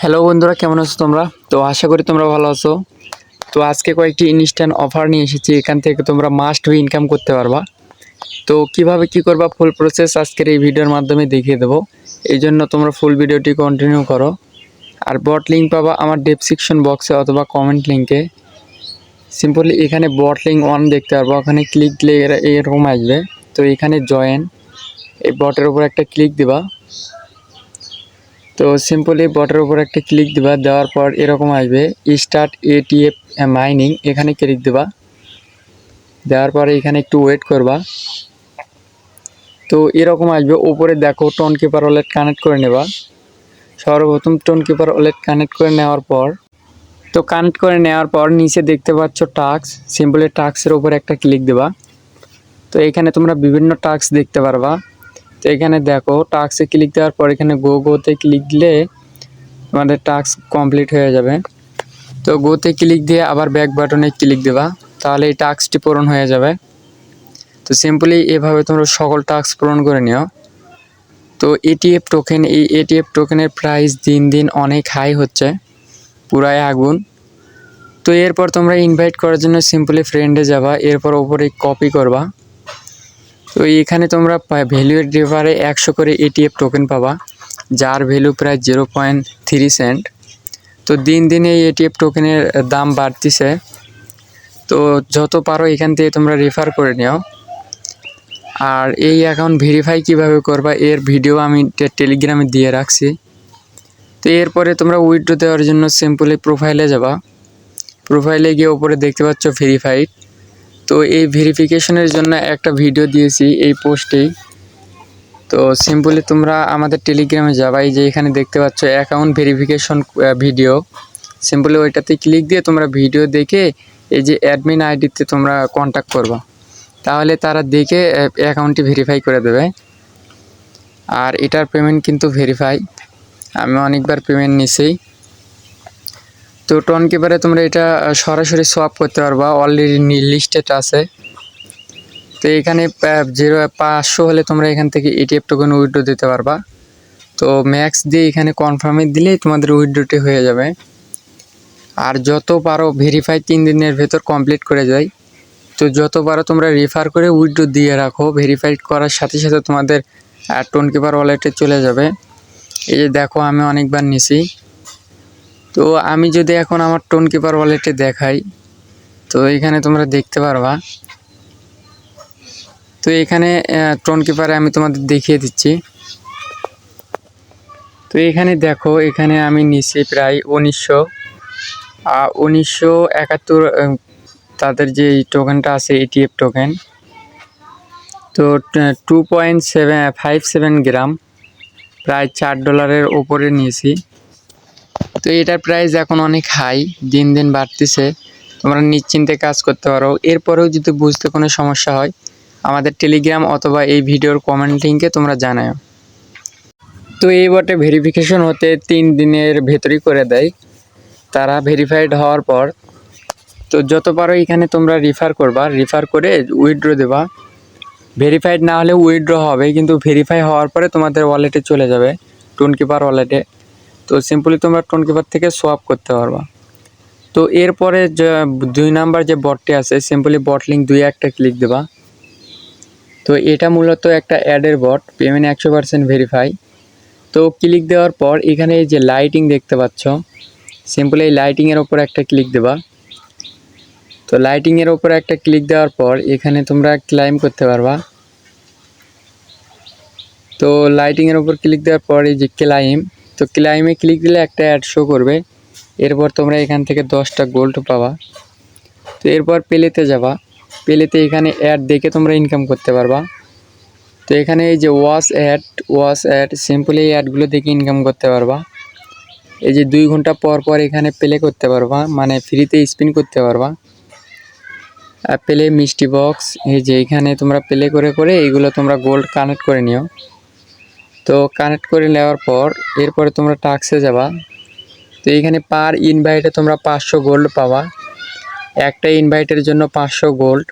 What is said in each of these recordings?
Hello বন্ধুরা, কেমন আছো তোমরা? তো আশা করি তোমরা ভালো আছো। তো আজকে কয়েকটি ইনস্ট্যান্ট অফার নিয়ে এসেছি, এখান থেকে তোমরা মাস্ট বি ইনকাম করতে পারবা। তো কিভাবে কি করবা ফুল প্রসেস আজকের এই ভিডিওর মাধ্যমে দেখিয়ে দেবো। এই জন্য তোমরা ফুল ভিডিওটি কন্টিনিউ করো। আর বট লিঙ্ক পাবা আমার ডেসক্রিপশন বক্সে অথবা কমেন্ট লিঙ্কে। সিম্পলি এখানে বট লিঙ্ক অন দেখতে পারবো, ওখানে ক্লিক দিলে এরকম আসবে। তো এখানে জয়েন, এই বটের উপর একটা ক্লিক দিবা। তো সিম্পলি বটের উপর একটা ক্লিক দিবা, দেওয়ার পর এরকম আসবে স্টার্ট এটিএফ মাইনিং, এখানে ক্লিক দিবা। দেওয়ার পরে এখানে একটু ওয়েট করবা। তো এরকম আসবে, উপরে দেখো টোন কিপার ওয়ালেট কানেক্ট করে নেবা। সর্বপ্রথম টোন কিপার ওয়ালেট কানেক্ট করে নেওয়ার পর নিচে দেখতে পাচ্ছ টাস্ক, সিম্পলি টাস্কের উপর একটা ক্লিক দিবা। তো এখানে তোমরা বিভিন্ন টাস্ক দেখতে পারবা। তো এখানে দেখো টাস্কে ক্লিক দেওয়ার পর এখানে গোতে ক্লিক দিলে তোমাদের টাস্ক কমপ্লিট হয়ে যাবে। তো গোতে ক্লিক দিয়ে আবার ব্যাক বাটনে ক্লিক দেবা, তাহলে এই টাস্কটি পূরণ হয়ে যাবে। তো সিম্পলি এভাবে তোমরা সকল টাস্ক পূরণ করে নিও। তো এটিএফ টোকেন, এই এটিএফ টোকেনের প্রাইস দিন দিন অনেক হাই হচ্ছে, পুরাই আগুন। তো এরপর তোমরা ইনভাইট করার জন্য সিম্পলি ফ্রেন্ডে যাবা, এরপর ওপরে কপি করবা। তো এখানে তোমরা ভ্যালুয়ের রিভারে 100 করে এটিএফ টোকেন পাবা, যার ভ্যালু প্রায় 0.3 সেন্ট। তো দিন দিন এই এটিএফ টোকেনের দাম বাড়তিছে। তো যত পারো এখান থেকে তোমরা রেফার করে নিও। আর এই অ্যাকাউন্ট ভেরিফাই কিভাবে করবা এর ভিডিও আমি টেলিগ্রামে দিয়ে রাখছি। তো এরপরে তোমরা উইথড্র দেওয়ার জন্য সিম্পলি প্রোফাইলে যাবা। প্রোফাইলে গিয়ে ওপরে দেখতে পাচ্ছ ভেরিফাইড। তো এই ভেরিফিকেশনের জন্য একটা ভিডিও দিয়েছি এই পোস্টেই। তো সিম্পলি তোমরা আমাদের টেলিগ্রামে যাবা, এই যে এখানে দেখতে পাচ্ছ অ্যাকাউন্ট ভেরিফিকেশন ভিডিও। সিম্পলি ওইটাতে ক্লিক দিয়ে তোমরা ভিডিও দেখে এই যে অ্যাডমিন আইডিতে তোমরা কন্ট্যাক্ট করবা, তাহলে তারা দেখে অ্যাকাউন্টটি ভেরিফাই করে দেবে। আর এটার পেমেন্ট কিন্তু ভেরিফাই, আমি অনেকবার পেমেন্ট নিছি। তো টোন কিপারে তোমরা এটা সরাসরি সোয়াপ করতে পারবা, অলরেডি লিস্টেড আছে। তো এখানে 500 হলে তোমরা এখান থেকে এটিএফ টোকেন উইথড্র দিতে পারবা। তো ম্যাক্স দিয়ে এখানে কনফার্মে দিলেই তোমাদের উইথড্রটি হয়ে যাবে। আর যত পারো ভেরিফাই 3 দিনের ভেতর কমপ্লিট করে যায়। তো যত পারো তোমরা রেফার করে উইথড্র দিয়ে রাখো, ভেরিফাইড করার সাথে সাথে তোমাদের টোন কিপার ওয়ালেটে চলে যাবে। এই যে দেখো আমি অনেকবার নিছি। তো আমি যদি এখন আমার টোন কিপার ওয়ালেটে দেখাই, তো এখানে তোমরা দেখতে পারবা। তো এখানে টোন কিপারে আমি তোমাদের দেখিয়ে দিচ্ছি। তো এখানে দেখো, এখানে আমি নিছি প্রায় 1971 তাদের যে টোকেনটা আছে এটিএফ টোকেন। তো 2.57 গ্রাম, প্রায় $4 ওপরে নিয়েছি। তো এটার প্রাইস এখন অনেক হাই, দিন দিন বাড়তেছে। তোমরা নিশ্চিন্তে কাজ করতে পারো। এরপরেও যদি বুঝতে কোনো সমস্যা হয় আমাদের টেলিগ্রাম অথবা এই ভিডিওর কমেন্ট লিঙ্কে তোমরা জানাও। তো এই বটে ভেরিফিকেশন হতে 3 দিনের ভেতরই করে দেয় তারা, ভেরিফাইড হওয়ার পর। তো যত পারো এখানে তোমরা রেফার করবা, রেফার করে উইথড্র দেবা। ভেরিফাইড না হলে উইথড্র হবে, কিন্তু ভেরিফাই হওয়ার পরে তোমাদের ওয়ালেটে চলে যাবে, টোন কিপার ওয়ালেটে। তো সিম্পলি তোমরা টোন কিপার থেকে সোয়াপ করতে পারবা। তো এরপরে 2 নাম্বার যে বটটি আছে, সিম্পলি বট লিঙ্ক 2 একটা ক্লিক দেবা। তো এটা মূলত একটা অ্যাডের বট, পেমেন্ট 100% ভেরিফাই। তো ক্লিক দেওয়ার পর এখানে এই যে লাইটিং দেখতে পাচ্ছ, সিম্পলি এই লাইটিংয়ের ওপর একটা ক্লিক দেবা। তো লাইটিংয়ের ওপর একটা ক্লিক দেওয়ার পর এখানে তোমরা ক্লাইম করতে পারবা। তো লাইটিংয়ের ওপর ক্লিক দেওয়ার পর এই যে ক্লাইম, তো ক্লাইমে ক্লিক দিলে একটা অ্যাড শো করবে। এরপর তোমরা এখান থেকে 10টা গোল্ড পাবা। তো এরপর পেলেতে যাবা, পেলেতে এখানে অ্যাড দেখে তোমরা ইনকাম করতে পারবা। তো এখানে এই যে ওয়াচ অ্যাড, সিম্পলি এই অ্যাডগুলো দেখে ইনকাম করতে পারবা। এই যে 2 ঘন্টা পর পর এখানে প্লে করতে পারবা, মানে ফ্রিতে স্পিন করতে পারবা। প্লে মিষ্টি বক্স, এই যে এখানে তোমরা প্লে করে করে এইগুলো তোমরা গোল্ড কানেক্ট করে নিও। তো কানেক্ট করে নেওয়ার পর এরপরে তোমরা টাস্কে যাবা। তো এইখানে পার ইনভাইটে তোমরা 500 গোল্ড পাবা, একটা ইনভাইটের জন্য 500 গোল্ড।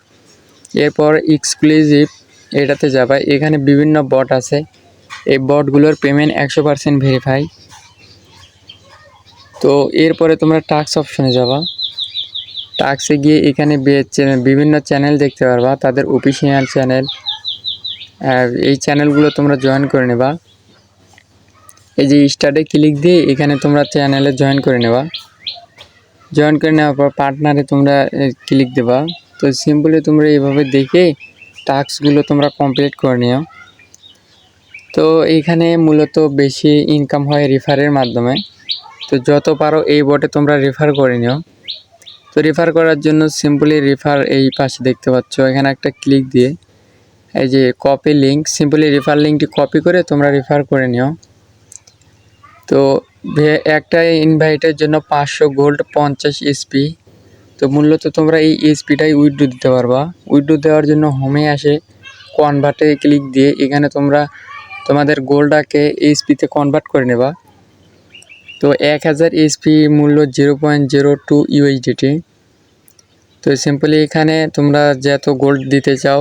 এরপর এক্সক্লুসিভ এটাতে যাবা, এখানে বিভিন্ন বট আছে, এই বটগুলোর পেমেন্ট 100% ভেরিফাই। তো এরপরে তোমরা টাস্ক অপশনে যাবা। টাস্কে গিয়ে এখানে বিভিন্ন চ্যানেল দেখতে পারবা, তাদের অফিসিয়াল চ্যানেল। এই চ্যানেলগুলো তোমরা জয়েন করে নেবা। এই যে স্টার্টে ক্লিক দিয়ে এখানে তোমরা চ্যানেলে জয়েন করে নেবা। জয়েন করে নেওয়ার পর পার্টনারে তোমরা ক্লিক দেবা। তো সিম্পলি তোমরা এইভাবে দেখে টাস্কগুলো তোমরা কমপ্লিট করে নিও। তো এইখানে মূলত বেশি ইনকাম হয় রেফারের মাধ্যমে। তো যত পারো এই বটে তোমরা রেফার করে নিও। তো রেফার করার জন্য সিম্পলি রেফার এই পাশে দেখতে পাচ্ছ, এখানে একটা ক্লিক দিয়ে এই যে কপি লিঙ্ক, সিম্পলি রেফার লিঙ্কটি কপি করে তোমরা রেফার করে নিও। তো একটা ইনভাইটের জন্য 500 গোল্ড 50 এসপি। তো মূলত তোমরা এই এসপিটাই উইথড্র দিতে পারবা। উইথড্র দেওয়ার জন্য হোমে আসে কনভার্টে ক্লিক দিয়ে এখানে তোমরা তোমাদের গোল্ডটাকে এসপিতে কনভার্ট করে নেবা। তো 1000 এসপি মূল্য 0.02 ইউএসডিটি। তো সিম্পলি এখানে তোমরা যত গোল্ড দিতে চাও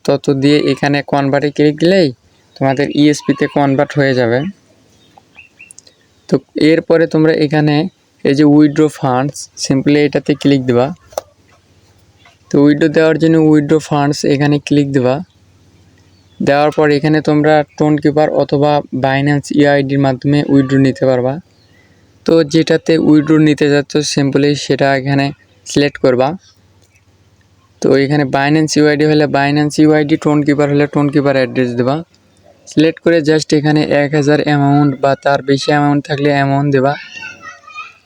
তত দিয়ে এখানে কনভার্টে ক্লিক দিলেই তোমাদের ইএসপিতে কনভার্ট হয়ে যাবে। তো এরপরে তোমরা এখানে এই যে উইথড্র ফান্ডস, সিম্পলি এটাতে ক্লিক দেবা। তো উইথড্র দেওয়ার জন্য উইথড্র ফান্ডস এখানে ক্লিক দেবা। দেওয়ার পর এখানে তোমরা টোন কিপার অথবা বাইন্যান্স ইউআইডির মাধ্যমে উইথড্র নিতে পারবা। তো যেটাতে উইথড্র নিতে যাচ্ছ সিম্পলি সেটা এখানে সিলেক্ট করবা। তো এখানে বাইন্যান্স ইউআইডি হলে বাইন্যান্স ইউআইডি, টোন কিপার হলে টোন কিপার অ্যাড্রেস দেবা। সিলেক্ট করে জাস্ট এখানে 1000 অ্যামাউন্ট বা তার বেশি অ্যামাউন্ট থাকলে অ্যামাউন্ট দেবা।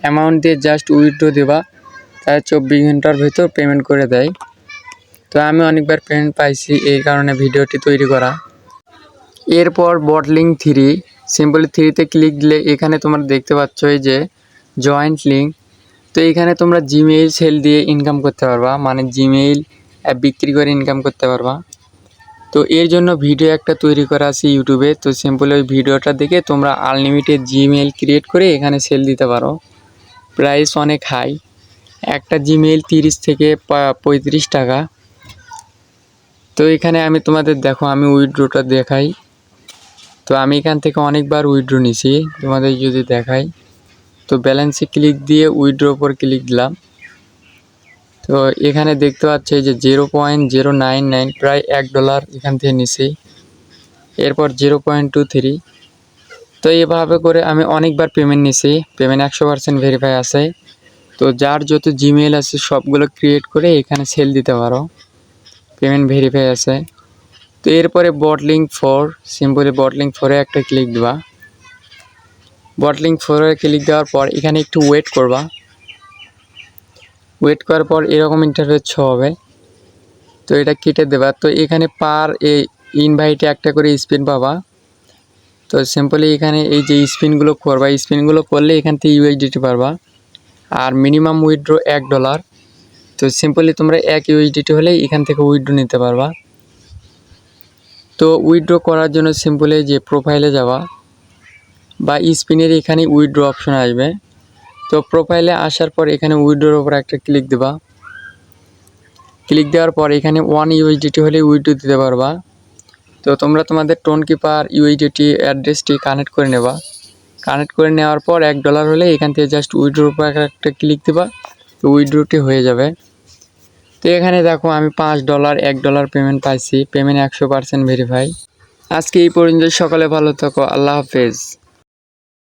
অ্যামাউন্ট দিয়ে জাস্ট উইথড্র দেবা, তার 24 ঘন্টার ভেতর পেমেন্ট করে দেয়। তো আমি অনেকবার পেমেন্ট পাইছি, এই কারণে ভিডিওটি তৈরি করা। এরপর বটলিং 3, সিম্পলি 3তে ক্লিক দিলে এখানে তোমরা দেখতে পাচ্ছ এই যে জয়েন্ট লিঙ্ক। তো এখানে তোমরা জিমেইল সেল দিয়ে ইনকাম করতে পারবা, মানে জিমেইল অ্যাপ বিক্রি করে ইনকাম করতে পারবা। তো এর জন্য ভিডিও একটা তৈরি করা আছে ইউটিউবে। তো সিম্পলি ওই ভিডিওটা দেখে তোমরা আনলিমিটেড জিমেইল ক্রিয়েট করে এখানে সেল দিতে পারো। প্রাইস অনেক হাই, একটা জিমেইল 30 থেকে 35 টাকা। তো এখানে আমি তোমাদের দেখো আমি উইথড্রটা দেখাই। তো আমি এখান থেকে অনেকবার উইথড্র নিছি, তোমাদের যদি দেখাই। তো ব্যালেন্সে ক্লিক দিয়ে উইথড্র উপর ক্লিক দিলাম। তো এখানে দেখতে পাচ্ছি যে 0.099 প্রায় $1 এখান থেকে নিছি। এরপর 0.23। তো এভাবে করে আমি অনেকবার পেমেন্ট নিছি, পেমেন্ট 100% ভেরিফাই আছে। তো যার যত জিমেইল আছে সবগুলো ক্রিয়েট করে এখানে সেল দিতে পারো, পেমেন্ট ভেরিফাই আছে। তো এরপরে বটলিং 4, সিম্পলি বটলিং 4-এ একটা ক্লিক দেবা। বটলিং 4-এ ক্লিক দেওয়ার পর এখানে একটু ওয়েট করবা। ওয়েট করার পর এরকম ইন্টারফেস শো হবে। তো এটা কেটে দেবা। তো এখানে পার ইনভাইটে একটা করে স্পিন পাবা। তো সিম্পলি এখানে এই যে স্পিনগুলো করবা, স্পিনগুলো করলে এখান থেকে ইউএসডিটি পারবা। আর মিনিমাম উইথড্র $1। তো সিম্পলি তোমরা 1 ইউএসডিটি হলেই এখান থেকে উইথড্র নিতে পারবা। তো উইথড্র করার জন্য সিম্পলি যে প্রোফাইলে যাবা বা স্পিনের এখানে উইথড্র অপশন আসবে। তো প্রোফাইলে আসার পর এখানে উইথড্রোর উপর একটা ক্লিক দেবা। ক্লিক দেওয়ার পর এখানে 1 ইউএসডিটি হলে উইথড্র দিতে পারবা। তো তোমরা তোমাদের টোন কিপার ইউএসডিটি অ্যাড্রেসটি কানেক্ট করে নেবা। কানেক্ট করে নেওয়ার পর $1 হলে এখান থেকে জাস্ট উইথড্রোর উপর একটা ক্লিক দেবা। তো উইথড্রোটি হয়ে যাবে। তো এখানে দেখো আমি $5 $1 পেমেন্ট পাইছি, পেমেন্ট 100% ভেরিফাই। আজকে এই পর্যন্ত, সকালে ভালো থাকো, আল্লাহ হাফেজ।